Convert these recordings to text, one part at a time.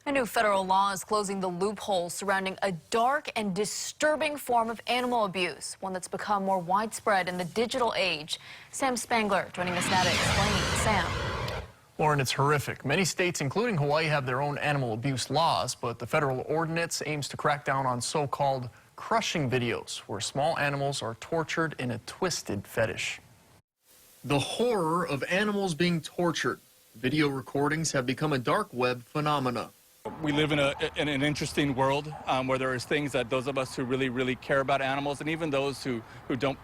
A new federal law is closing the loopholes surrounding a dark and disturbing form of animal abuse, one that's become more widespread in the digital age. Sam Spangler joining us now to explain. Sam. Lauren, it's horrific. Many states, including Hawaii, have their own animal abuse laws, but the federal ordinance aims to crack down on so-called crushing videos, where small animals are tortured in a twisted fetish. The horror of animals being tortured. Video recordings have become a dark web phenomena. We live in an interesting world where there is things that those of us who really care about animals, and even those who don't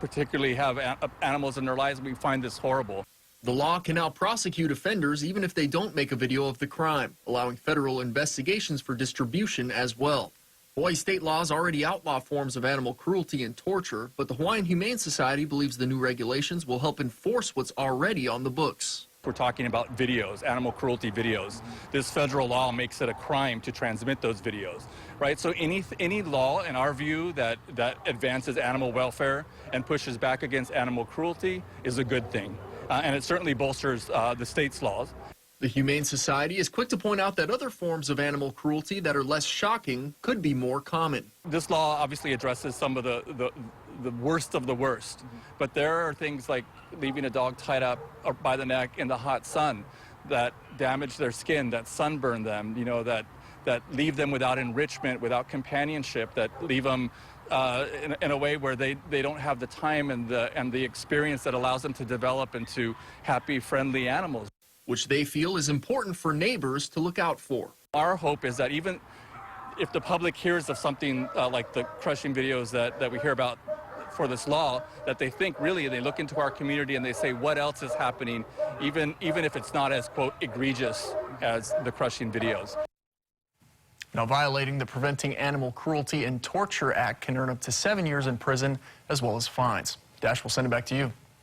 particularly have animals in their lives, we find this horrible. The law can now prosecute offenders even if they don't make a video of the crime, allowing federal investigations for distribution as well. Hawaii state laws already outlaw forms of animal cruelty and torture, but the Hawaiian Humane Society believes the new regulations will help enforce what's already on the books. We're talking about videos, animal cruelty videos. This federal law makes it a crime to transmit those videos, right? So any law, in our view, that advances animal welfare and pushes back against animal cruelty is a good thing. And it certainly bolsters the state's laws. The Humane Society is quick to point out that other forms of animal cruelty that are less shocking could be more common. This law obviously addresses some of the worst of the worst, but there are things like leaving a dog tied up by the neck in the hot sun that damage their skin, that sunburn them, you know, that leave them without enrichment, without companionship, that leave them in a way where they don't have the time and the experience that allows them to develop into happy, friendly animals, which they feel is important for neighbors to look out for. Our hope is that even if the public hears of something like the crushing videos that we hear about for this law, that they think really, they look into our community and they say, what else is happening, even if it's not as, quote, egregious as the crushing videos. Now, violating the Preventing Animal Cruelty and Torture Act can earn up to 7 years in prison as well as fines. Dash, will send it back to you.